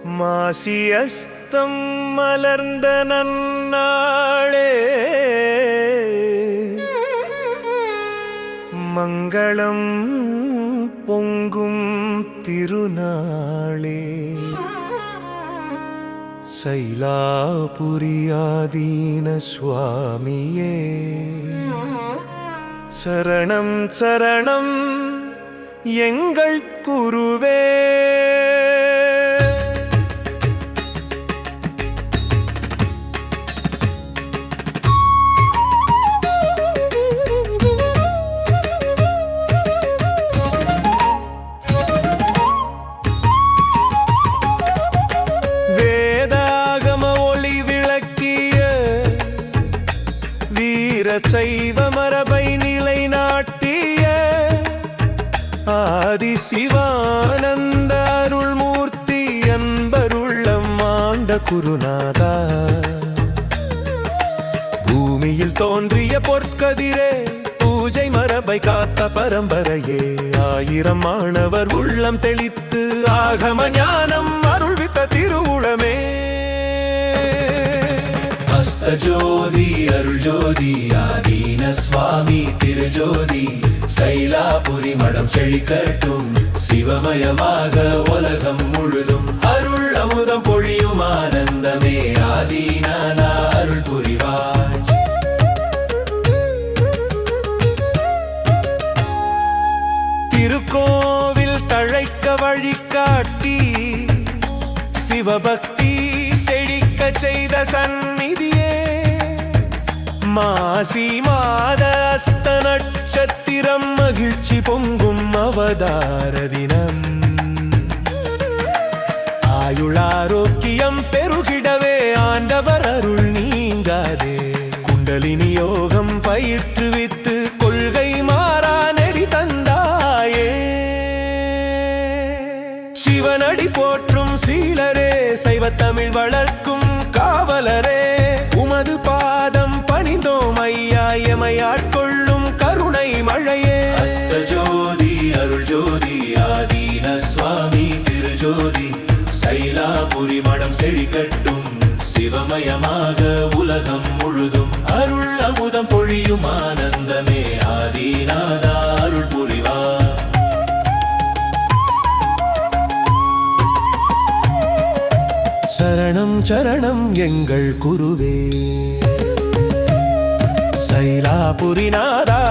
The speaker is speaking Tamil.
மாசியஸ்தம் மலர்ந்த நன்னாளே மங்களம் பொங்கும் திருநாளே சைலாபுரியாதீன சுவாமியே சரணம் சரணம் எங்கள் குருவே. சைவ மரபை நிலைநாட்டிய ஆதி சிவானந்த அருள்மூர்த்தி அன்பருள்ளம் ஆண்ட குருநாதா, பூமியில் தோன்றிய பொற்கதிரே பூஜை மரபை காத்த பரம்பரையே, ஆயிரம் மாணவர் உள்ளம் தெளித்து ஆகம ஞானம் அருள்வித்த திருவுளமே. ஜோதி அருள் ஜோதி ஆதீன சுவாமி திருஜோதி, சைலாபுரி மடம் செழிக்கட்டும் சிவமயமாக உலகம் முழுதும், அருள் அமுதம் பொழியும் ஆனந்தமே ஆதீனா அருள் புரிவாய். திருக்கோவில் தழைக்க வழிகாட்டி சிவபக்தி செழிக்க செய்த சந்நிதியே, மாசி மாத அஸ்த நட்சத்திரம் மகிழ்ச்சி பொங்கும் அவதார தினம், ஆயுளாரோக்கியம் பெருகிடவே ஆண்டவர் அருள் நீங்காதே, குண்டலினி யோகம் பயிற்றுவித்து கொள்கை மாறா நெறி தந்தாயே. சிவனடி போற்றும் சீலரே சைவத்தமிழ் வளர்க்கும் காவலரே, உமது பாதம் பணிந்தோம் ஐயா எமையாட்கொள்ளும் கருணை மழையே. அஸ்தஜோதி அருள் ஜோதி ஆதீன சுவாமி திருஜோதி, சைலாபுரி மடம் செழிக்கட்டும் சிவமயமாக உலகம் முழுதும், அருள் அமுதம் பொழியும் ஆனந்தமே ஆதீனாதா அருள் புரிவா. சரணம் சரணம் எங்கள் குருவே, சைலாபுரிநாதா